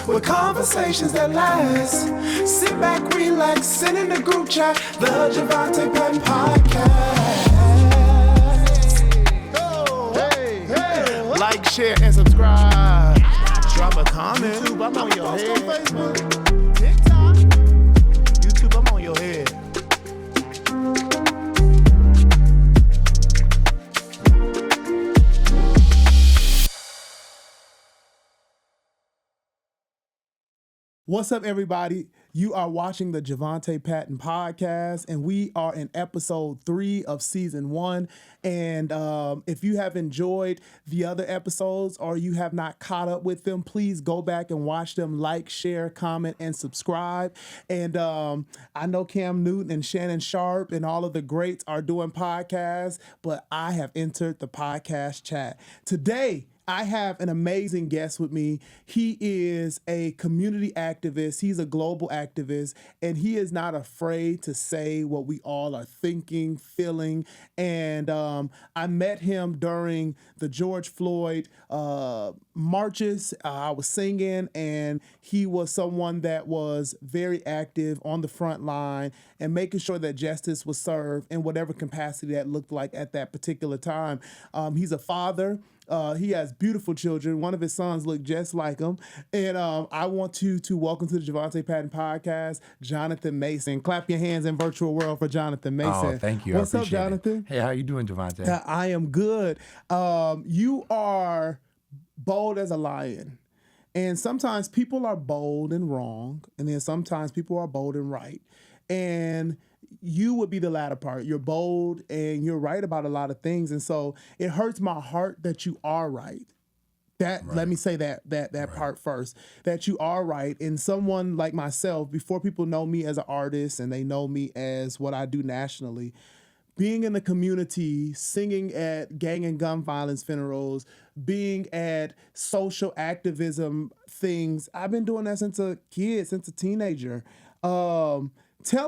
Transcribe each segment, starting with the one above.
with conversations that last. Sit back, relax, sit in the group chat, the Jovonta Patton Podcast. Like, share, and subscribe. Drop a comment. YouTube, I'm on your head. Facebook, TikTok. YouTube, I'm on your head. What's up, everybody? You are watching the Jovonta Patton Podcast, and we are in episode 3 of season 1. And if you have enjoyed the other episodes or you have not caught up with them, please go back and watch them. Like, share, comment, and subscribe. And I know Cam Newton and Shannon Sharp and all of the greats are doing podcasts, but I have entered the podcast chat. Today, I have an amazing guest with me. He is a community activist. He's a global activist, and he is not afraid to say what we all are thinking, feeling. And I met him during the George Floyd marches. I was singing, and he was someone that was very active on the front line and making sure that justice was served in whatever capacity that looked like at that particular time. He's a father. He has beautiful children. One of his sons look just like him. And I want to welcome to the Jovonta Patton Podcast, Jonathan Mason. Clap your hands in virtual world for Jonathan Mason. Oh, thank you. What's I up, Jonathan? It. Hey, how you doing, Jovonta? I am good. You are bold as a lion. And sometimes people are bold and wrong. And then sometimes people are bold and right. And you would be the latter part. You're bold and you're right about a lot of things. And so it hurts my heart that you are right. Let me say that part first, that you are right. And someone like myself, before people know me as an artist and they know me as what I do nationally, being in the community, singing at gang and gun violence funerals, being at social activism things, I've been doing that since a kid, since a teenager. Tell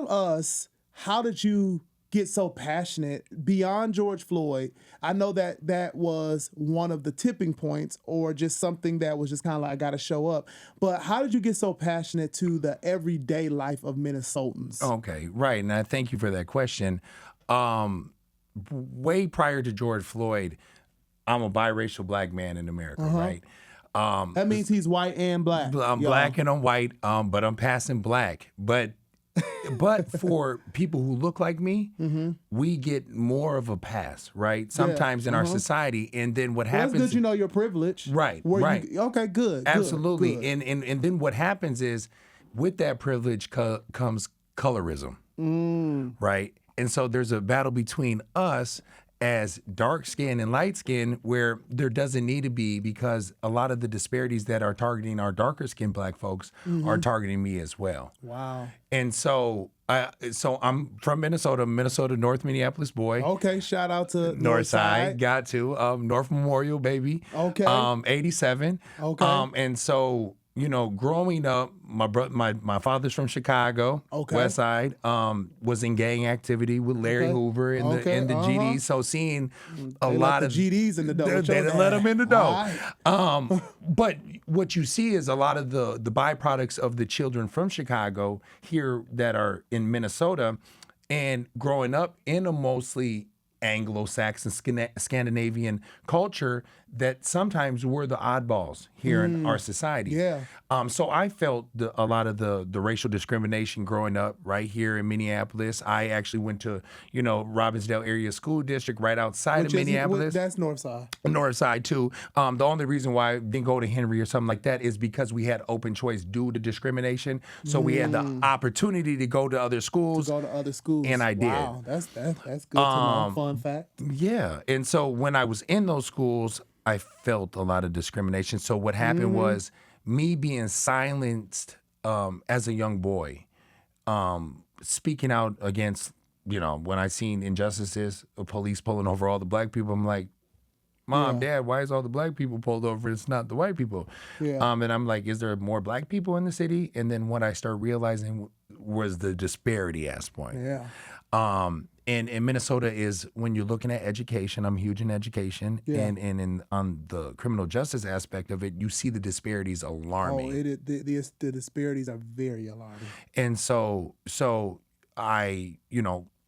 us, how did you get so passionate beyond George Floyd? I know that was one of the tipping points, or just something that was just kind of like, I got to show up. But how did you get so passionate to the everyday life of Minnesotans? Okay, right. And I thank you for that question. Way prior to George Floyd, I'm a biracial black man in America, right? That means he's white and black. I'm black and I'm white, but I'm passing black. But for people who look like me, we get more of a pass, right? Sometimes in our society. And then what happens... It's good you know your privilege. Right. Okay, good. Absolutely. Good. And then what happens is, with that privilege comes colorism, right? And so there's a battle between us as dark skin and light skin, where there doesn't need to be, because a lot of the disparities that are targeting our darker skinned black folks are targeting me as well. Wow. And so I'm from Minnesota, North Minneapolis boy. Okay, shout out to North Side. Got to North Memorial, baby. Okay. 87. Okay. And so, you know, growing up, my father's from Chicago, West Side, was in gang activity with Larry Hoover and the GDs. So seeing a lot of the GDs in the dough. They didn't let them in the dough. Right. But what you see is a lot of the byproducts of the children from Chicago here that are in Minnesota, and growing up in a mostly Anglo-Saxon, Scandinavian culture, that sometimes we're the oddballs here in our society. Yeah. So I felt a lot of the racial discrimination growing up right here in Minneapolis. I actually went to, Robbinsdale area school district right outside of Minneapolis. That's North Side. North Side too. The only reason why I didn't go to Henry or something like that is because we had open choice due to discrimination. So we had the opportunity to go to other schools. And I did. Wow, that's good to know. Fun fact. Yeah. And so when I was in those schools, I felt a lot of discrimination. So what happened was me being silenced as a young boy, speaking out against, when I seen injustices, police pulling over all the black people, I'm like, Mom, Dad, why is all the black people pulled over? It's not the white people. Yeah. And I'm like, is there more black people in the city? And then what I started realizing was the disparity aspect. Yeah. and Minnesota is, when you're looking at education, I'm huge in education, Yeah. and in on the criminal justice aspect of it, you see the disparities alarming. The disparities are very alarming. And so I,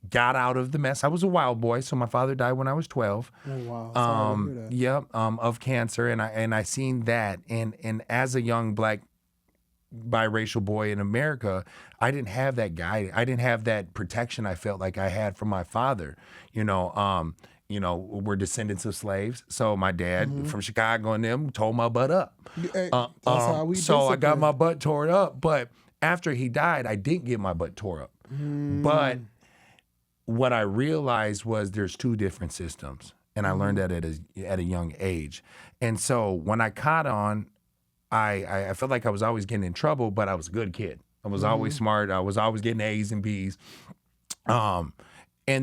got out of the mess. I was a wild boy, so my father died when I was 12. Oh wow! Sorry to hear that. Yep, of cancer, and I seen that, and as a young black biracial boy in America, I didn't have that guide. I didn't have that protection I felt like I had from my father. We're descendants of slaves, so my dad from Chicago and them tore my butt up. Hey, that's how we so I got discipline. my butt torn up, but after he died, I didn't get my butt tore up. But what I realized was there's two different systems, and I learned that at a young age. And so when I caught on, I felt like I was always getting in trouble, but I was a good kid. I was always smart. I was always getting A's and B's. And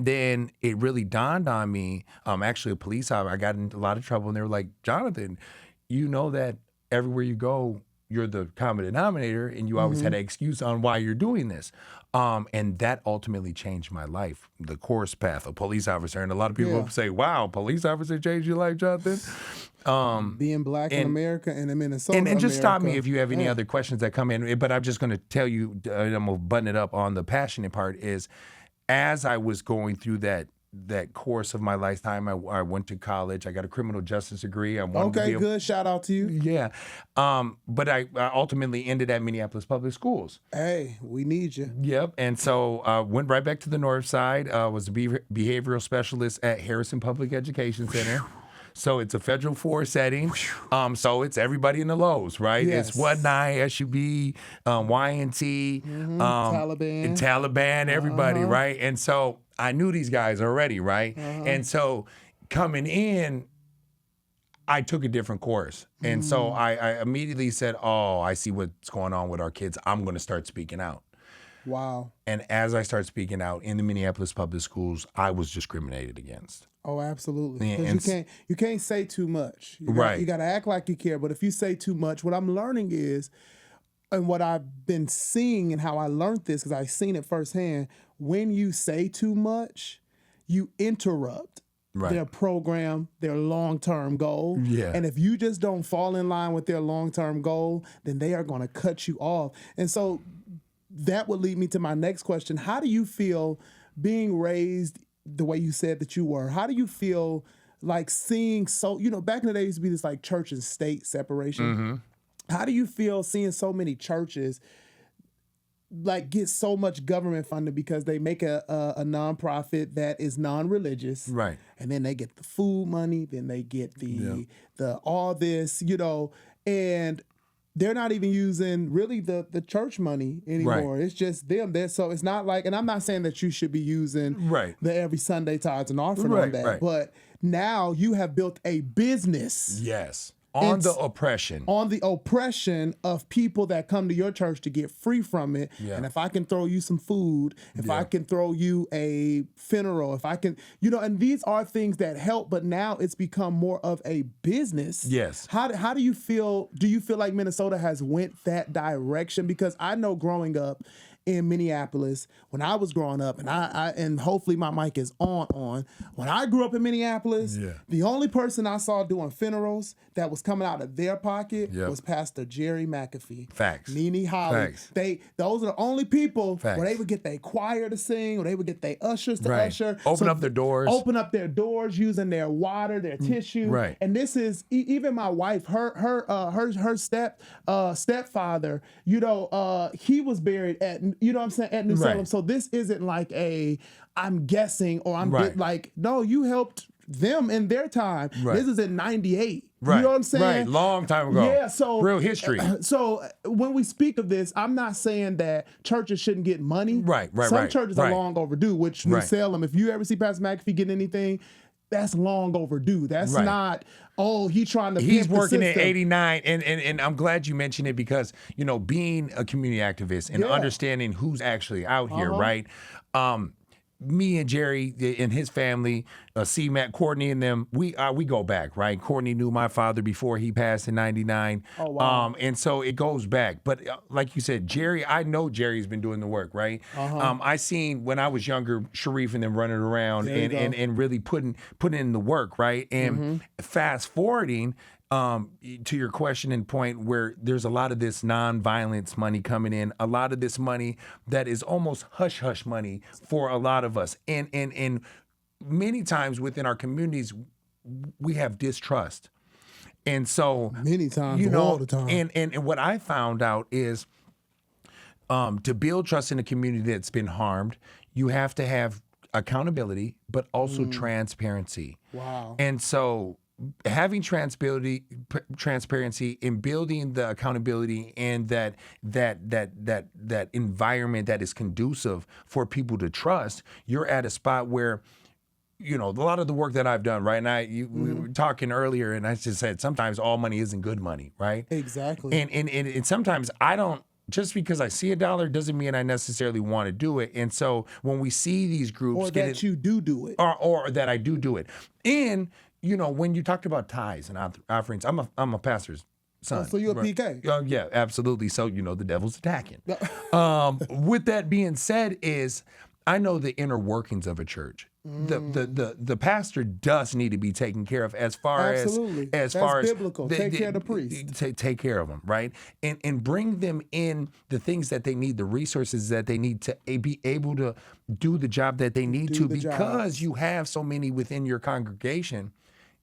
then it really dawned on me, actually a police officer, I got in a lot of trouble, and they were like, Jonathan, you know that everywhere you go, you're the common denominator, and you always had an excuse on why you're doing this. And that ultimately changed my life, the course path of police officer. And a lot of people say, wow, police officer changed your life, Jonathan? Being black in America and in Minnesota. And just stop me America. if you have any other questions that come in. But I'm just going to tell you, and I'm going to button it up on the passionate part, is as I was going through that course of my lifetime, I went to college. I got a criminal justice degree. I wanted to be Good. Shout out to you. Yeah. But I ultimately ended at Minneapolis Public Schools. Hey, we need you. Yep. And so went right back to the north side, was a behavioral specialist at Harrison Public Education Center. So it's a Federal 4 setting. So it's everybody in the lows, right? Yes. It's What Nine, SUB, Y&T, Taliban, everybody, right? And so I knew these guys already, right? And so coming in, I took a different course. And so I immediately said, oh, I see what's going on with our kids. I'm going to start speaking out. Wow. And as I started speaking out in the Minneapolis public schools, I was discriminated against. Oh, absolutely. Yeah, 'Cause you can't say too much. Right. You got to act like you care. But if you say too much, what I'm learning is, and what I've been seeing and how I learned this, because I've seen it firsthand, when you say too much, you interrupt their program, their long-term goal. Yeah. And if you just don't fall in line with their long-term goal, then they are going to cut you off. And so that would lead me to my next question. How do you feel being raised the way you said that you were? How do you feel like seeing back in the day, it used to be this like church and state separation. How do you feel seeing so many churches like get so much government funding because they make a nonprofit that is non-religious, Right. And then they get the food money, then they get the all this, and they're not even using really the church money anymore. Right. It's just them. So it's not like, and I'm not saying that you should be using the every Sunday tithes and offering on that, but now you have built a business. Yes. On the oppression of people that come to your church to get free from it. Yeah. And if I can throw you some food, if I can throw you a funeral, if I can, and these are things that help, but now it's become more of a business. Yes. How do you feel? Do you feel like Minnesota has went that direction? Because I know growing up in Minneapolis, when I was growing up, and and hopefully my mic is on. When I grew up in Minneapolis, the only person I saw doing funerals that was coming out of their pocket was Pastor Jerry McAfee. Facts. Nene Holly. Facts. Those are the only people Facts. where they would get their choir to sing, or they would get their ushers to usher. Open up their doors. Open up their doors using their water, their tissue. Right. And this is even my wife, her stepfather, he was buried at at New Salem. So this isn't like I'm guessing or I'm like, no, you helped them in their time. This is in 98. Right. You know what I'm saying? Right. Long time ago. Yeah. So real history. So when we speak of this, I'm not saying that churches shouldn't get money. Right. Some churches are long overdue, which New Salem, if you ever see Pastor McAfee getting anything, that's long overdue. That's not, he's trying to He's pimp working the at system. 89, and I'm glad you mentioned it because, being a community activist and understanding who's actually out here, right? me and Jerry and his family, C-Mac, Courtney and them, we go back, right? Courtney knew my father before he passed in 99. Oh, wow. And so it goes back. But like you said, Jerry, I know Jerry's been doing the work, right? I seen when I was younger, Sharif and them running around and really putting in the work, right? And fast forwarding, to your question and point, where there's a lot of this non-violence money coming in, a lot of this money that is almost hush-hush money for a lot of us. And many times within our communities, we have distrust. And so many times, all the time. And what I found out is to build trust in a community that's been harmed, you have to have accountability, but also transparency. Wow. And so having transparency in building the accountability and that environment that is conducive for people to trust, you're at a spot where, you know, a lot of the work that I've done, right? And we were talking earlier, and I just said sometimes all money isn't good money, right? Exactly. And sometimes I don't. Just because I see a dollar doesn't mean I necessarily want to do it. And so when we see these groups, or that you do it, or that I do it, and you know, when you talked about tithes and offerings, I'm a pastor's son. So you're a PK? Yeah, absolutely. So you know, the devil's attacking. With that being said, I know the inner workings of a church. The pastor does need to be taken care of as far as That's biblical. Take care of the priest. Take care of them, right? And bring them in the things that they need, the resources that they need to be able to do the job that they need to, because you have so many within your congregation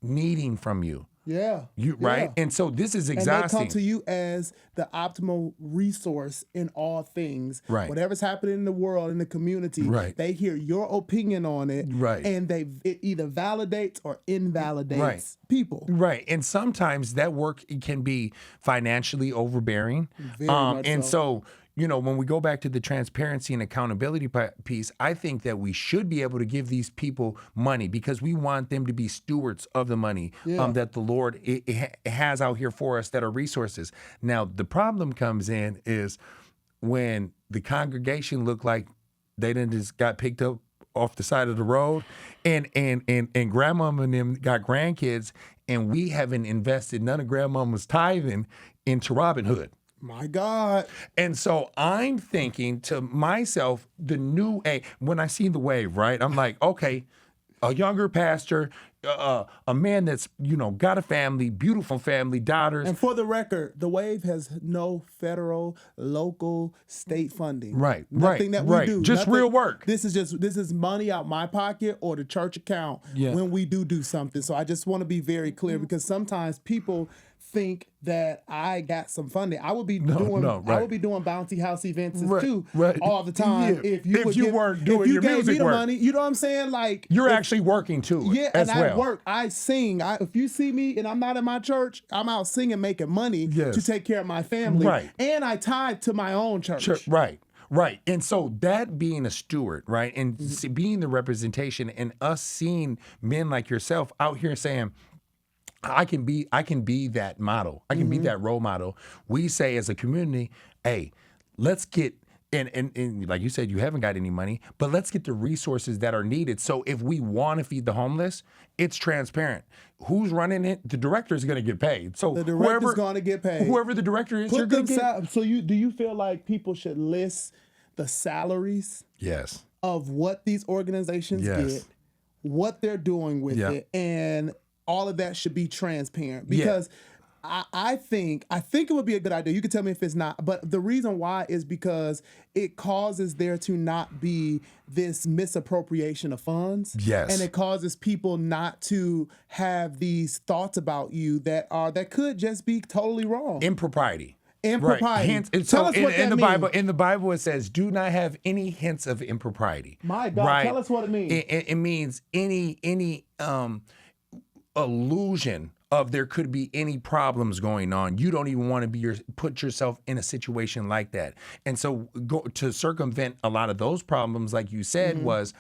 needing from you. Yeah. Right? And so this is exhausting. And they come to you as the optimal resource in all things. Right. Whatever's happening in the world, in the community, right. They hear your opinion on it. Right. And it either validates or invalidates people. Right. And sometimes that work can be financially overbearing. Very much so, you know, when we go back to the transparency and accountability piece, I think that we should be able to give these people money because we want them to be stewards of the money that the Lord has out here for us that are resources. Now, the problem comes in is when the congregation look like they done just got picked up off the side of the road and grandmama and them got grandkids and we haven't invested none of grandmama's tithing into Robin Hood. My God. And so I'm thinking to myself, when I see the wave, right? I'm like, okay, a younger pastor, a man that's, you know, got a family, beautiful family, daughters. And for the record, the Wave has no federal, local, state funding. Right. Nothing that we do. Just real work. This is money out my pocket or the church account when we do something. So I just want to be very clear because sometimes people think that I got some funding. I would be doing bounty house events too all the time. Yeah. If you weren't doing your music work, money, you know what I'm saying? Like you're actually working too. Yeah, and I work. I sing. If you see me and I'm not in my church, I'm out singing, making money to take care of my family. Right. And I tithe to my own church. Right. Right. And so that being a steward, right, and being the representation and us seeing men like yourself out here saying, I can be that model. I can be that role model. We say as a community, hey, let's get, and like you said, you haven't got any money, but let's get the resources that are needed. So if we want to feed the homeless, it's transparent. Who's running it? The director is going to get paid. So the director's going to get paid. Whoever the director is, you're going to get. So do you feel like people should list the salaries? Yes. Of what these organizations get, what they're doing with it, and all of that should be transparent because I think it would be a good idea. You can tell me if it's not, but the reason why is because it causes there to not be this misappropriation of funds. Yes. And it causes people not to have these thoughts about you that could just be totally wrong. Impropriety. Impropriety. Right. Tell us what that means. In the Bible, it says, "Do not have any hints of impropriety." My God, tell us what it means. It means any illusion of there could be any problems going on. You don't even want to put yourself in a situation like that. And so to circumvent a lot of those problems, like you said, was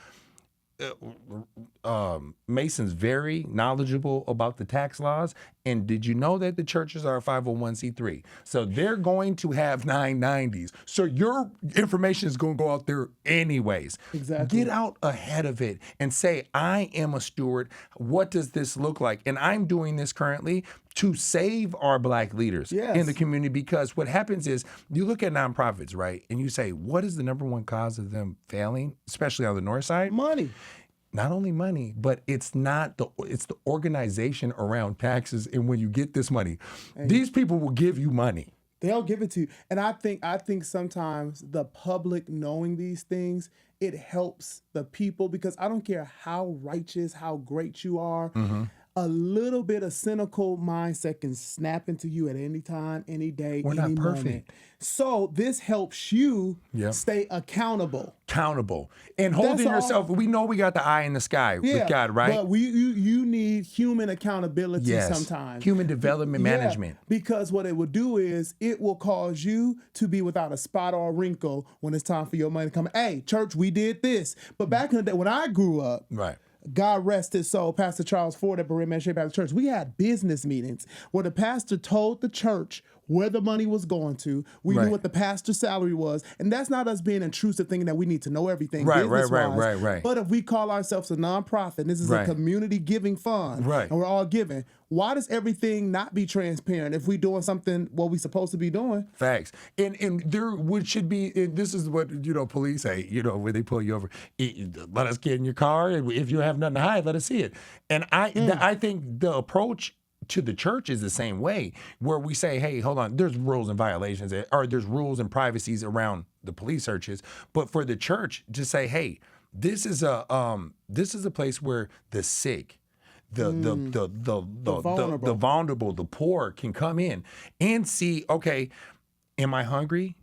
Mason's very knowledgeable about the tax laws. And did you know that the churches are a 501c3? So they're going to have 990s. So your information is going to go out there anyways. Exactly. Get out ahead of it and say, I am a steward. What does this look like? And I'm doing this currently to save our Black leaders in the community, because what happens is you look at nonprofits, right? And you say, what is the number one cause of them failing, especially on the north side? Money. Not only money, but it's the organization around taxes. And when you get this money, these people will give you money. They'll give it to you. And I think sometimes the public knowing these things, it helps the people, because I don't care how righteous, how great you are. A little bit of cynical mindset can snap into you at any time, any day, We're any not perfect. moment. So this helps you stay accountable. And holding all. yourself. We know we got the eye in the sky with God, right? But you need human accountability sometimes. Human development management. Because what it will do is it will cause you to be without a spot or a wrinkle when it's time for your money to come. Hey, church, we did this. But back in the day when I grew up, Right. God rest his soul, Pastor Charles Ford at Berea Ministry Baptist Church, we had business meetings where the pastor told the church where the money was going to. We knew what the pastor's salary was. And that's not us being intrusive, thinking that we need to know everything business-wise. Right. But if we call ourselves a nonprofit, this is a community giving fund, and we're all giving, why does everything not be transparent if we doing something what we supposed to be doing? Facts. And there should be, and this is what, police say, when they pull you over, let us get in your car. And if you have nothing to hide, let us see it. And I think the approach to the church is the same way, where we say, hey, hold on, there's rules and violations, or there's rules and privacies around the police searches. But for the church to say, hey, this is a place where the sick, the vulnerable, the poor can come in and see, okay, am I hungry?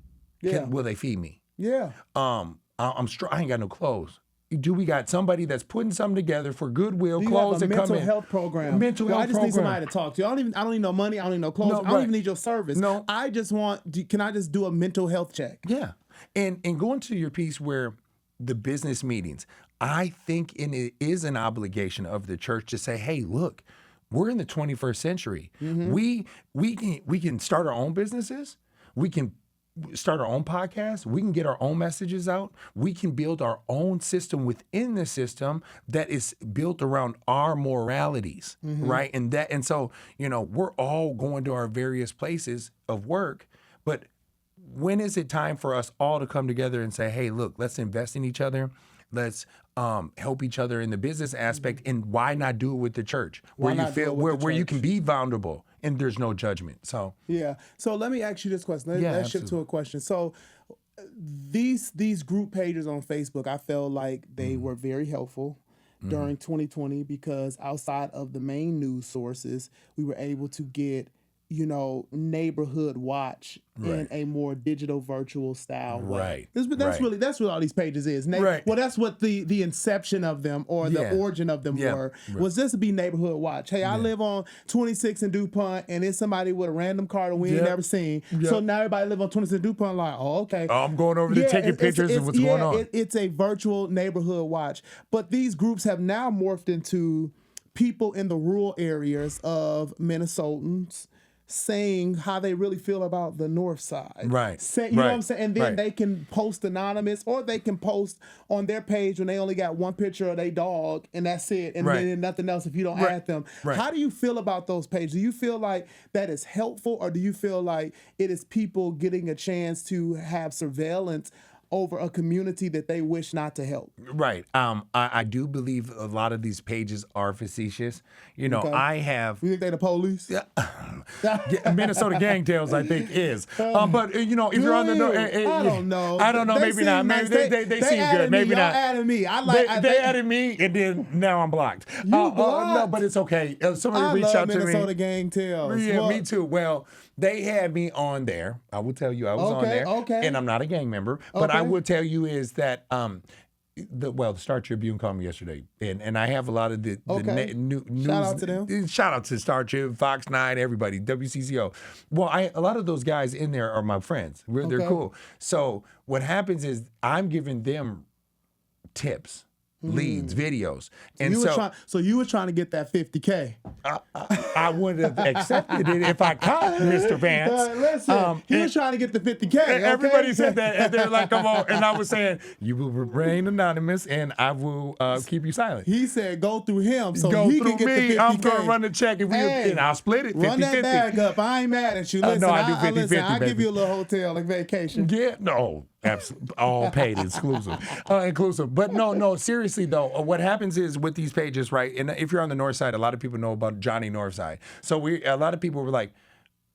Will they feed me? Yeah. I ain't got no clothes. Do we got somebody that's putting something together for goodwill, clothes that come in? Mental health program. Mental health I just program. need somebody to talk to. I don't need no money. I don't need no clothes. No, I don't even need your service. No. I just can I just do a mental health check? Yeah. And going to your piece where the business meetings, I think it is an obligation of the church to say, hey, look, we're in the 21st century. We can start our own businesses. We can start our own podcast. We can get our own messages out. We can build our own system within the system that is built around our moralities, right? And so, we're all going to our various places of work, but when is it time for us all to come together and say, hey, look, let's invest in each other. Let's help each other in the business aspect. And why not do it with the church, where you feel where you can be vulnerable and there's no judgment? So So let me ask you this question. Let's shift to a question. So these group pages on Facebook, I felt like they were very helpful during 2020, because outside of the main news sources, we were able to get neighborhood watch in a more digital, virtual style way. That's what all these pages is. Well, that's what the inception of them, or the origin of them were. Was this to be neighborhood watch? Hey, I live on 26 in DuPont, and it's somebody with a random car that we ain't never seen. So now everybody live on 26 in DuPont, like, oh, okay. I'm going over there taking pictures of what's going on. It's a virtual neighborhood watch. But these groups have now morphed into people in the rural areas of Minnesotans saying how they really feel about the north side. You know what I'm saying? And then they can post anonymous, or they can post on their page when they only got one picture of their dog and that's it. And then nothing else if you don't add them. How do you feel about those pages? Do you feel like that is helpful, or do you feel like it is people getting a chance to have surveillance over a community that they wish not to help? Right. I do believe a lot of these pages are facetious. I have... You think they the police? Yeah. Minnesota Gang Tales, I think, is. But, if you're on the... I don't know. I don't know. Maybe not. Maybe they seem good. Maybe not. They added me. They added me, and then now I'm blocked. You blocked? No, but it's okay. Somebody reached out to me. Minnesota Gang Tales. Yeah, me too. Well, they had me on there. I will tell you, I was on there. And I'm not a gang member. But I will tell you is that the Star Tribune called me yesterday, and I have a lot of the news. Shout out to them. Shout out to Star Tribune, Fox 9, everybody, WCCO. Well, a lot of those guys in there are my friends. They're cool. So what happens is I'm giving them tips leads, videos. And so you were trying to get that 50K. I would have accepted it if I caught Mr. Vance. Listen, he was trying to get the 50K. Okay? Everybody said that, and they're like, come on. And I was saying, you will remain anonymous, and I will keep you silent. He said, go through him so Go he through can get me. the 50K. I'm going to run the check, and I'll split it 50-50. Run that bag up. I ain't mad at you. Listen, no, I do 50-50, listen, I'll give baby. you a little hotel and vacation. Yeah, no, absolutely, all paid, inclusive. But no, seriously though, what happens is with these pages, right? And if you're on the north side, a lot of people know about Johnny Northside. So a lot of people were like,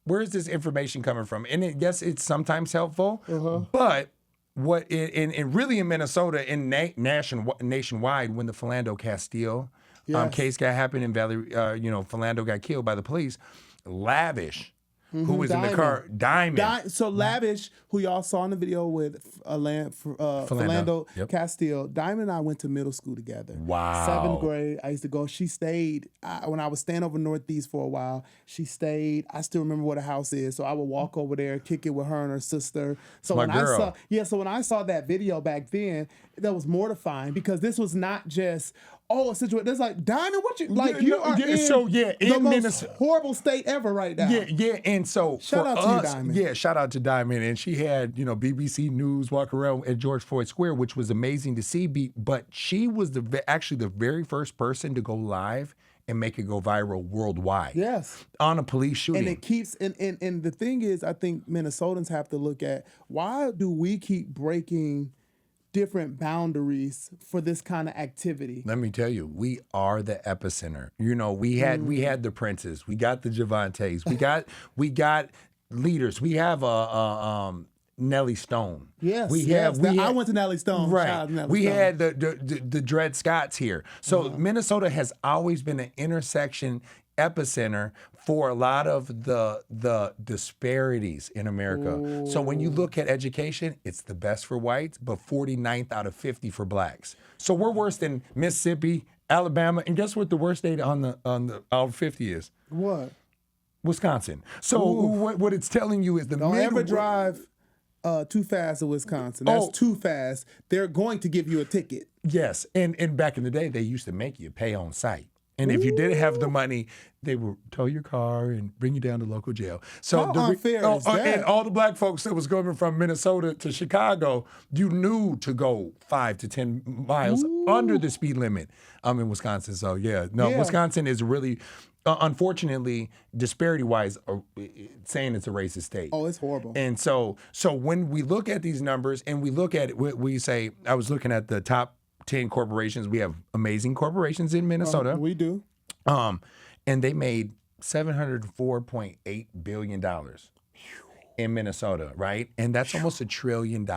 "Where's this information coming from?" And yes, it's sometimes helpful, but really in Minnesota and nationwide, when the Philando Castile case got happened in Valley, Philando got killed by the police. Lavish. Who was in the car? Diamond. So Lavish, who y'all saw in the video with Philando Castile, Diamond and I went to middle school together. Wow. 7th grade. I used to go. She stayed. When I was staying over Northeast for a while, she stayed. I still remember where the house is. So I would walk over there, kick it with her and her sister. So when I saw that video back then, that was mortifying because this was not just a situation. It's like, Diamond, what you like? You are in the most horrible state ever right now. Yeah. And so shout out to you, Diamond. Yeah, shout out to Diamond. And she had, BBC News walk around at George Floyd Square, which was amazing to see. But she was actually the very first person to go live and make it go viral worldwide. Yes. On a police shooting. And it keeps and the thing is, I think Minnesotans have to look at, why do we keep breaking different boundaries for this kind of activity? Let me tell you, we are the epicenter. We had the Princes, we got the Jovontas, we got leaders. We have Nellie Stone. Yes, I went to Nellie Stone. Right. We had the Dred Scotts here. So Minnesota has always been an intersection epicenter for a lot of the disparities in America. Ooh. So when you look at education, it's the best for whites, but 49th out of 50 for blacks. So we're worse than Mississippi, Alabama, and guess what the worst state on the out of 50 is? What? Wisconsin. So what it's telling you is don't ever drive too fast to Wisconsin. That's too fast. They're going to give you a ticket. Yes, and back in the day, they used to make you pay on site. And if you didn't have the money, they would tow your car and bring you down to local jail. So how unfair is that? And all the black folks that was going from Minnesota to Chicago, you knew to go 5 to 10 miles under the speed limit in Wisconsin. So Wisconsin is really, unfortunately, disparity-wise, saying it's a racist state. Oh, it's horrible. And so when we look at these numbers and we look at it, we say, I was looking at the top 10 corporations. We have amazing corporations in Minnesota. We do. And they made $704.8 billion in Minnesota, right? And that's almost $1 trillion.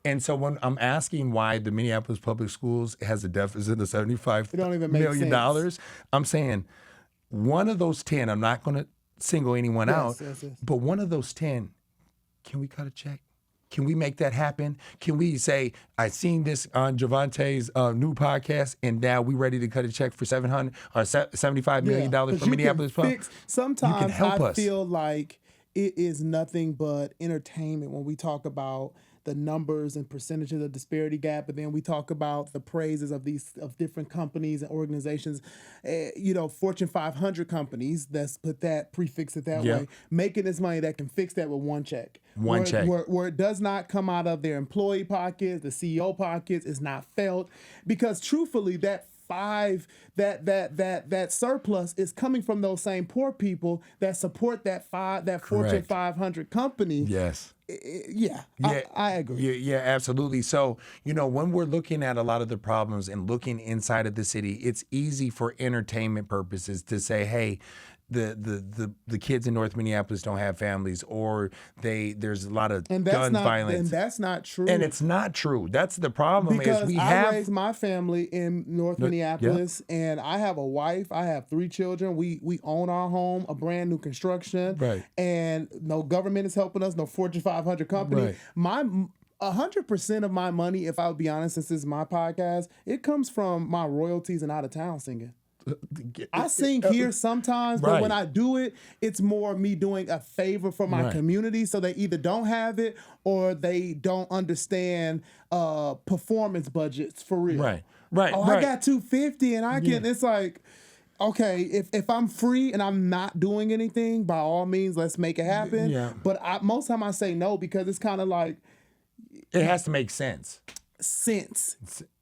And so when I'm asking why the Minneapolis Public Schools has a deficit of $75 million, I'm saying one of those 10, I'm not going to single anyone out, but one of those 10, can we cut a check? Can we make that happen? Can we say, I seen this on Jovonta's new podcast, and now we ready to cut a check for $75 million for Minneapolis Pub? Sometimes I feel like it is nothing but entertainment when we talk about the numbers and percentages of disparity gap, but then we talk about the praises of different companies and organizations, Fortune 500 companies, let's put that, prefix it that way, making this money that can fix that with one check. Where it does not come out of their employee pockets, the CEO pockets, is not felt, because truthfully, that surplus is coming from those same poor people that support that Fortune 500 company. Yes. I agree. Yeah, absolutely. So, when we're looking at a lot of the problems and looking inside of the city, it's easy for entertainment purposes to say, hey, the kids in North Minneapolis don't have families, or there's a lot of gun violence. And that's not true. And it's not true. That's the problem. Because I raised my family in North Minneapolis, and I have a wife. I have 3 children. We own our home, a brand new construction. Right. And no government is helping us, no Fortune 500 company. Right. 100% of my money, if I would be honest, since this is my podcast, it comes from my royalties and out of town singing. I sing here sometimes, but Right. when I do it, it's more me doing a favor for my Right. community, so they either don't have it or they don't understand performance budgets for real. Right. Right. Oh, right. I got 250 and I can. It's like, okay, if I'm free and I'm not doing anything, by all means, let's make it happen. Yeah. But most time I say no because it's kind of like It has to make sense. sense.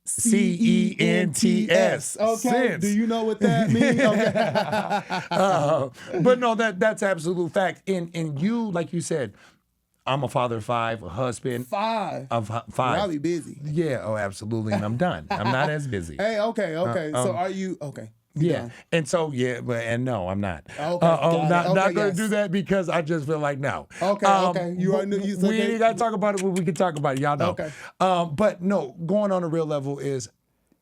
CENTS. Okay. Sense. Do you know what that means? Okay. But no, that's absolute fact. And you, like you said, I'm a father of 5, a husband 5. of 5. Probably busy. Yeah, oh, absolutely. And I'm done. I'm not as busy. Hey, okay. So are you okay? Yeah. done. And so, and no, I'm not. Okay, I'm got it. not Okay, going to yes. do that because I just feel like no. Okay. You already knew you said We that. ain't got to talk about it, but we can talk about it. Y'all know. Okay. But no, going on a real level is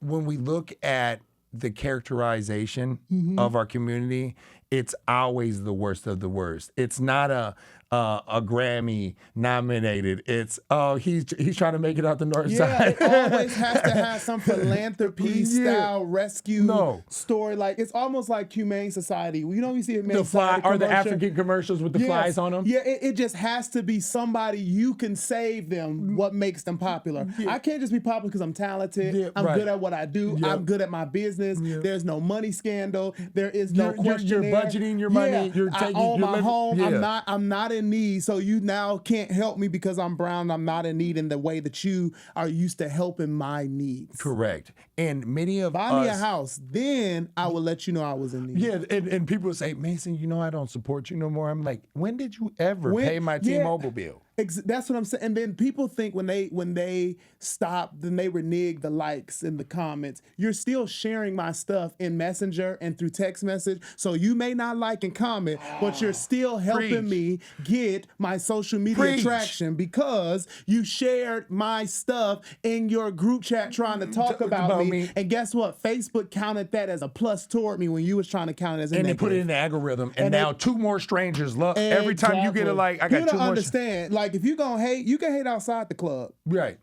when we look at the characterization Mm-hmm. of our community, it's always the worst of the worst. It's not a Grammy nominated. It's he's trying to make it out the north Yeah, side. it always has to have some philanthropy style rescue story. Like it's almost like Humane Society. You know, you see Humane The fly Society or the commercial? African commercials with the Yes. flies on them. Yeah, it just has to be somebody you can save them. What makes them popular? I can't just be popular because I'm talented. Yeah, I'm right. good at what I do. Yep. I'm good at my business. Yep. There's no money scandal. There is no You're question. budgeting your money. Yeah, You're taking. I own you're my living- home. Yeah. I'm not in need. So you now can't help me because I'm brown. I'm not in need in the way that you are used to helping my needs. Correct. And many of Buy us. me a house, then I will let you know I was in need. Yeah, and people say, Mason, I don't support you no more. I'm like, when did you ever pay my Yeah. T-Mobile bill? That's what I'm saying. And then people think when they stop, then they renege the likes in the comments. You're still sharing my stuff in Messenger and through text message. So you may not like and comment, but you're still helping me get my social media traction because you shared my stuff in your group chat trying to talk about me. And guess what? Facebook counted that as a plus toward me when you was trying to count it as a And they negative. put it in the algorithm, and now 2 more strangers love. Every time you get a like, I got you 2 don't more. understand. Like if you gonna hate, you can hate outside the club. Right.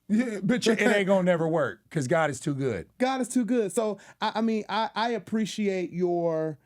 Yeah, but it ain't gonna never work because God is too good. God is too good. So I appreciate your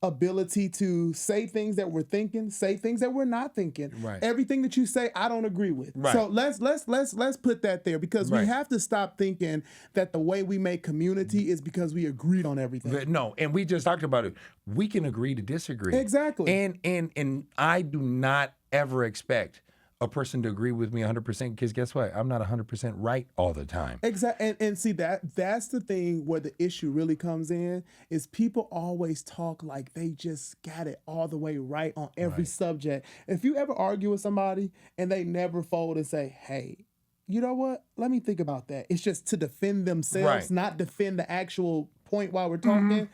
ability to say things that we're thinking, say things that we're not thinking. Right. Everything that you say, I don't agree with. Right. So let's put that there because we Right. have to stop thinking that the way we make community is because we agreed on everything. But no, and we just talked about it. We can agree to disagree. Exactly. And I do not ever expect a person to agree with me 100% because guess what? I'm not 100% right all the time. Exactly, and see that's the thing where the issue really comes in is people always talk like they just got it all the way right on every subject. If you ever argue with somebody and they never fold and say, "Hey, you know what? Let me think about that." It's just to defend themselves, Right. not defend the actual point while we're talking.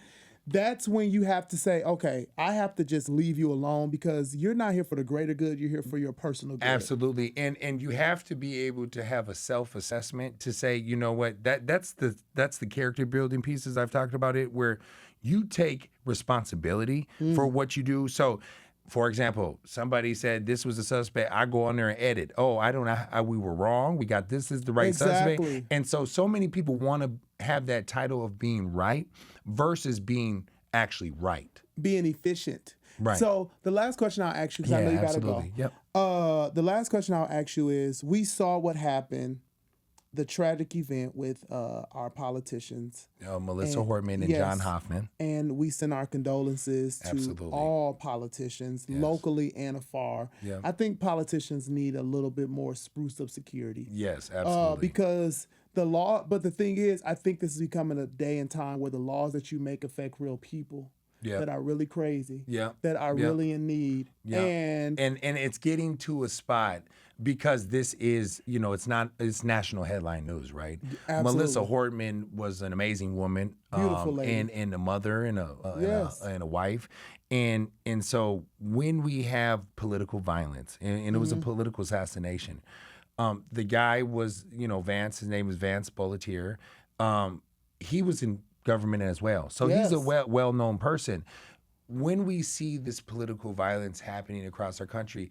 That's when you have to say, okay, I have to just leave you alone because you're not here for the greater good. You're here for your personal good. Absolutely. And you have to be able to have a self-assessment to say, you know what, that's the character building pieces I've talked about it where you take responsibility for what you do. So for example, somebody said this was a suspect. I go on there and edit. Oh, I don't know. We were wrong. We got this is the right suspect. And so many people want to have that title of being right versus being actually right. Being efficient. Right. So the last question I'll ask you, because I know you got to go. Yep. The last question I'll ask you is, we saw what happened, the tragic event with our politicians. Melissa Hortman and John Hoffman. And we send our condolences to all politicians, locally and afar. Yeah. I think politicians need a little bit more spruce up security. Yes, absolutely. Because the law, but the thing is, I think this is becoming a day and time where the laws that you make affect real people. That are really crazy. That are really in need. And it's getting to a spot because this is, it's national headline news, right? Absolutely. Melissa Hortman was an amazing woman. Beautiful lady. And a mother and a wife. And so when we have political violence, and it was a political assassination, the guy was, Vance, his name is Vance Boletier. He was in government as well. So he's a well-known person. When we see this political violence happening across our country,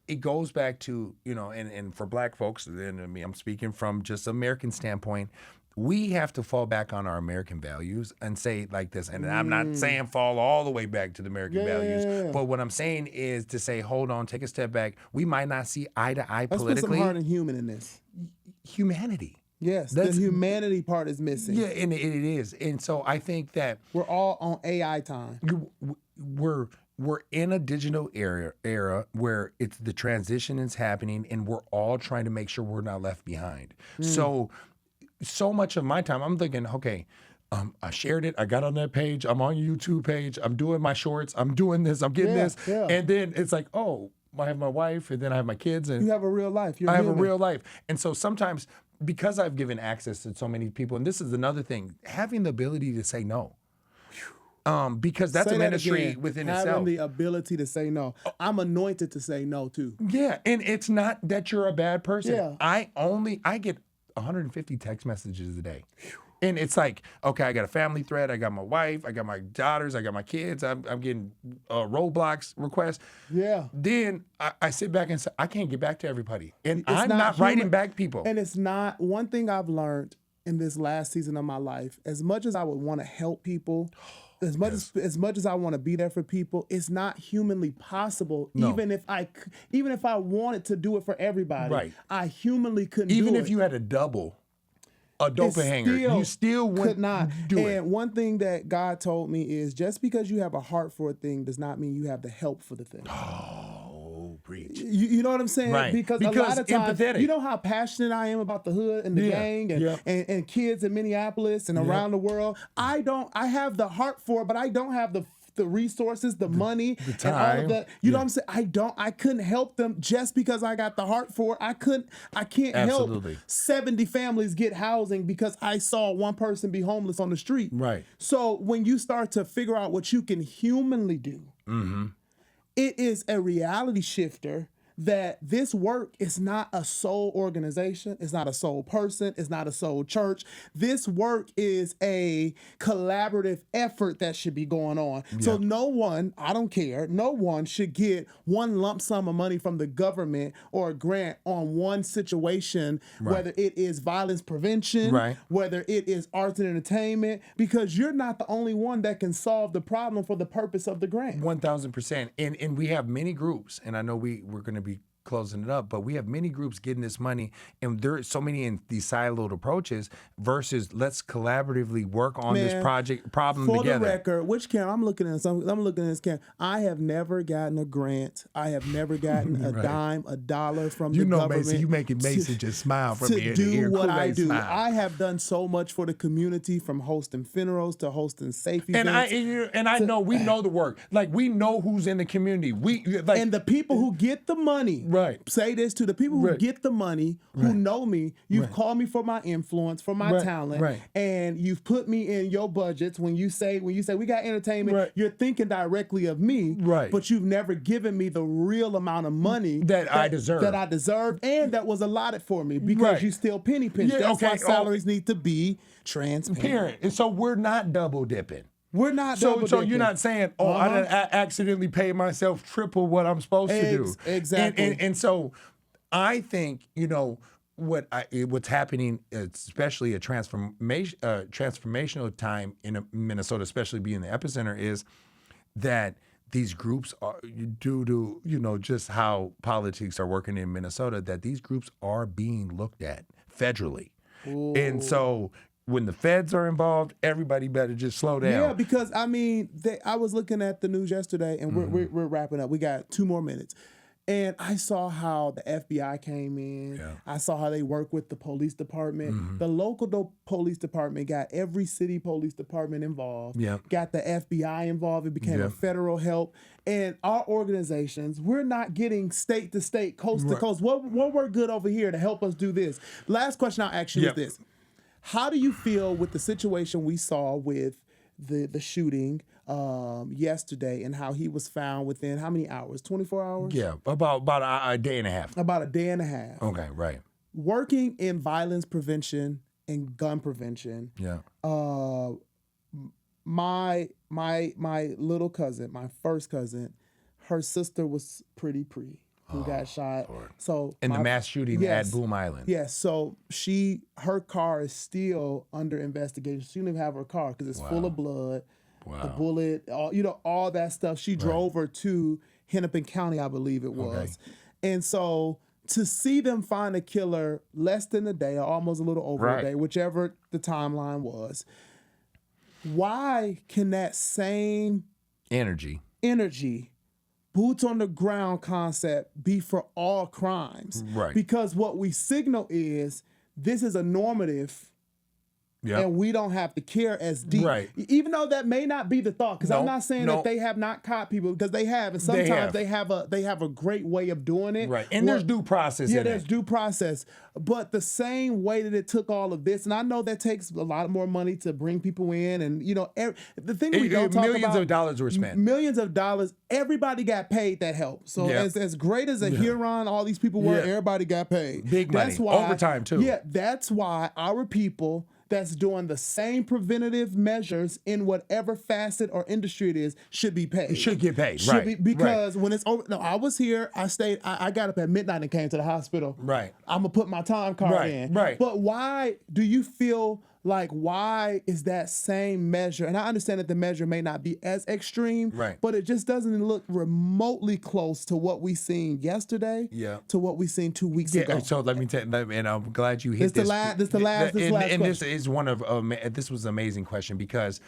it goes back to, and for black folks, and I'm speaking from just American standpoint, we have to fall back on our American values and say like this. And I'm not saying fall all the way back to the American values, but what I'm saying is to say, hold on, take a step back. We might not see eye to eye politically. Let's put some heart and human in this. Humanity. Yes, the humanity part is missing. Yeah, and it is. And so I think that we're all on AI time. We're in a digital era where it's the transition is happening, and we're all trying to make sure we're not left behind. So much of my time, I'm thinking, okay, I shared it. I got on that page. I'm on your YouTube page. I'm doing my shorts. I'm doing this. I'm getting this. Yeah. And then it's like, oh, I have my wife, and then I have my kids. And you have a real life. I have a real life. And so sometimes, because I've given access to so many people, and this is another thing, having the ability to say no. Because that's a ministry within itself. Having the ability to say no. I'm anointed to say no too. Yeah, and it's not that you're a bad person. Yeah. I get 150 text messages a day. And it's like, okay, I got a family thread, I got my wife, I got my daughters, I got my kids, I'm getting roadblocks requests. Yeah. Then I sit back and say, I can't get back to everybody. And I'm not writing back people. And it's not, one thing I've learned in this last season of my life, as much as I would want to help people, as much as I want to be there for people, it's not humanly possible. No. Even if I wanted to do it for everybody, Right. I humanly couldn't do it. Even if you had a doppelganger, you still could not do it. And one thing that God told me is, just because you have a heart for a thing does not mean you have the help for the thing. Oh, preach. You know what I'm saying? Right. Because a lot of times, empathetic. you know how passionate I am about the hood and the gang and kids in Minneapolis and around the world. I have the heart for it, but I don't have the resources, the money, the time. and all of that. You know what I'm saying? I couldn't help them just because I got the heart for it. I can't Absolutely. help 70 families get housing because I saw one person be homeless on the street. Right. So when you start to figure out what you can humanly do, it is a reality shifter that this work is not a sole organization, it's not a sole person, it's not a sole church. This work is a collaborative effort that should be going on. Yeah. So no one, I don't care, no one should get one lump sum of money from the government or a grant on one situation, whether it is violence prevention, whether it is arts and entertainment, because you're not the only one that can solve the problem for the purpose of the grant. 1,000%. And we have many groups, and I know we're going to be closing it up, but we have many groups getting this money, and there are so many in these siloed approaches versus let's collaboratively work on this problem for together. For the record, which Cam, I'm looking at this Cam. I have never gotten a grant. I have never gotten a dime, a dollar from the government. Mason, you making Mason just smile from ear to do ear. what I do. Smile. I have done so much for the community, from hosting funerals to hosting safe events. And I know we know the work. Like, we know who's in the community. And the people who get the money. Right. Say this to the people who get the money, who know me. You've called me for my influence, for my talent, and you've put me in your budgets. When you say we got entertainment, you're thinking directly of me, but you've never given me the real amount of money that I deserve, and that was allotted for me, because you still penny pinch. That's why salaries need to be transparent. And so we're not double dipping. We're not so you're not saying, I done accidentally paid myself triple what I'm supposed to do. Exactly. And so I think, what's happening, especially a transformational time in Minnesota, especially being the epicenter, is that these groups are, due to, just how politics are working in Minnesota, that these groups are being looked at federally. Ooh. And so when the feds are involved, everybody better just slow down. Yeah, because I was looking at the news yesterday, and we're wrapping up. We got 2 more minutes. And I saw how the FBI came in. Yeah. I saw how they work with the police department. The local police department got every city police department involved. Yeah. Got the FBI involved. It became a federal help. And our organizations, we're not getting state to state, coast to coast. What worked good over here to help us do this? Last question I'll ask you is this. How do you feel with the situation we saw with the shooting yesterday, and how he was found within how many hours? 24 hours? Yeah, about a day and a half. About a day and a half. Okay, right. Working in violence prevention and gun prevention. Yeah. My little cousin, my first cousin, her sister was pretty pre. who got shot. Lord. So In the mass shooting yes. at Boom Island. Yes, so her car is still under investigation. She didn't even have her car because it's full of blood. Wow. The bullet, all that stuff. She drove her to Hennepin County, I believe it was. Okay. And so to see them find a killer less than a day or almost a little over a day, whichever the timeline was, why can that same energy, boots on the ground concept be for all crimes? Right. Because what we signal is this is a normative. Yep. And we don't have to care as deep. Right. Even though that may not be the thought, because I'm not saying that they have not caught people, because they have, and sometimes they have a great way of doing it. Right. And there's due process in it. Yeah, there's due process. But the same way that it took all of this, and I know that takes a lot more money to bring people in, and the thing we don't talk about, millions of dollars were spent. Millions of dollars. Everybody got paid that help. So as great as a Huron, all these people were, everybody got paid. Big money. That's why, overtime too. Yeah, that's why our people that's doing the same preventative measures in whatever facet or industry it is should be paid. Should get paid, because when it's over, no, I was here, I stayed, I got up at midnight and came to the hospital. Right. I'm going to put my time card in. Right. But why do you feel like, why is that same measure? And I understand that the measure may not be as extreme, but it just doesn't look remotely close to what we seen yesterday, to what we seen 2 weeks ago. So let me tell you, and I'm glad you hit this. This last question. This is one of, this was an amazing question because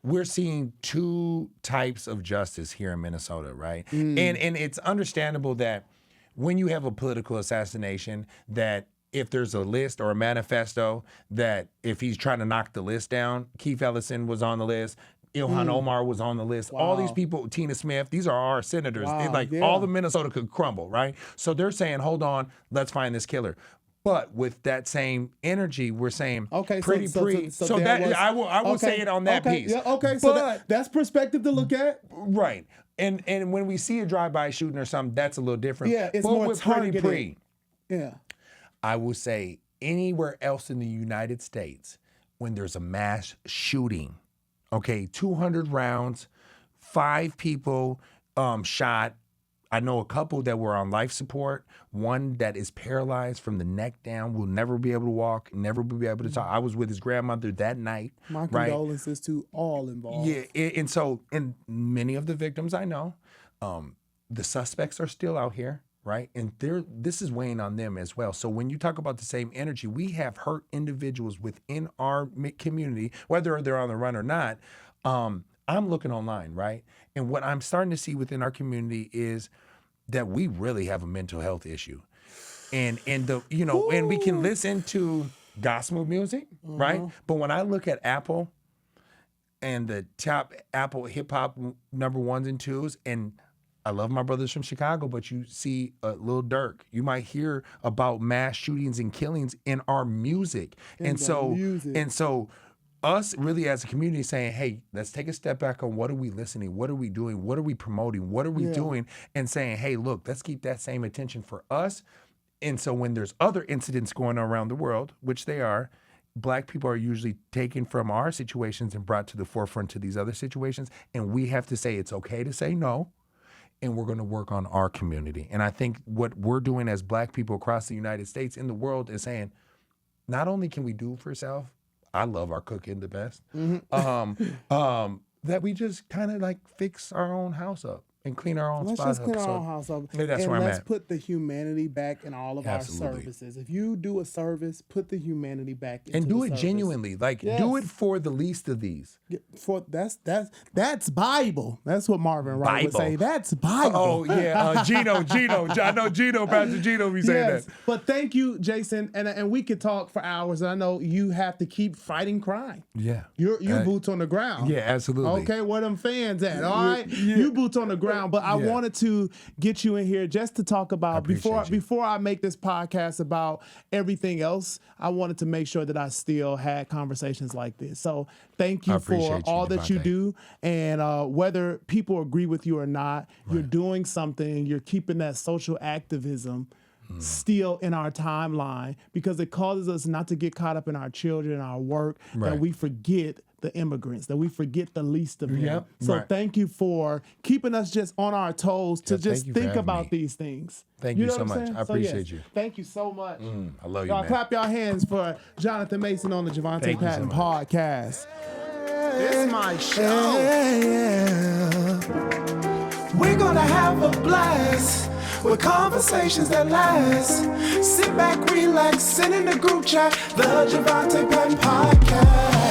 we're seeing two types of justice here in Minnesota, right? And it's understandable that when you have a political assassination that if there's a list or a manifesto that if he's trying to knock the list down, Keith Ellison was on the list, Ilhan Omar was on the list. Wow. All these people, Tina Smith, these are our senators. Wow. All of Minnesota could crumble, right? So they're saying, hold on, let's find this killer. But with that same energy, we're saying, I will say it on that piece. Yeah, okay, so that's perspective to look at. Right. And when we see a drive-by shooting or something, that's a little different. Yeah, it's more targeted. Yeah. I will say anywhere else in the United States, when there's a mass shooting, 200 rounds, 5 people shot. I know a couple that were on life support, one that is paralyzed from the neck down, will never be able to walk, never will be able to talk. I was with his grandmother that night. My condolences to all involved. Yeah, and many of the victims I know, the suspects are still out here. Right. And this is weighing on them as well. So when you talk about the same energy, we have hurt individuals within our community, whether they're on the run or not. I'm looking online. Right. And what I'm starting to see within our community is that we really have a mental health issue. And we can listen to gospel music. Right. But when I look at Apple and the top Apple hip hop number 1s and 2s, and I love my brothers from Chicago, but you see Lil Durk. You might hear about mass shootings and killings in our music. And so us really as a community saying, hey, let's take a step back on what are we listening? What are we doing? What are we promoting? What are we doing? And saying, hey, look, let's keep that same attention for us. And so when there's other incidents going on around the world, which they are, Black people are usually taken from our situations and brought to the forefront to these other situations. And we have to say it's okay to say no. And we're going to work on our community. And I think what we're doing as Black people across the United States in the world is saying, not only can we do for self, I love our cooking the best, that we just kind of like fix our own house up and clean our own spot up. Let's just clean our own house up. That's where I'm at. Let's put the humanity back in all of our services. If you do a service, put the humanity back into and do the it service. Genuinely. Do it for the least of these. That's Bible. That's what Marvin Wright would say. That's Bible. Oh yeah, Gino. I know Gino, Pastor Gino be saying that. But thank you, Jason, and we could talk for hours. And I know you have to keep fighting crime. Yeah, you're boots on the ground. Yeah, absolutely. Okay, where them fans at? All right, you boots on the ground. But I wanted to get you in here just to talk about before I make this podcast about everything else. I wanted to make sure that I still had conversations like this. So thank you for all that you do, and whether people agree with you or not, you're doing something. You're keeping that social activism still in our timeline because it causes us not to get caught up in our children, our work, that we forget the immigrants, that we forget the least of them. Yep, So right. thank you for keeping us just on our toes to Yeah, just thank you for think having about me. these things. Thank you know so what I'm much. saying? I appreciate you. Thank you so much. I love you, Y'all man. clap your hands for Jonathan Mason on the Jovonta Thank you so Patton much. podcast. This is my show. We're gonna have a blast with conversations that last. Sit back, relax, send in the group chat, the Jovonta Patton podcast.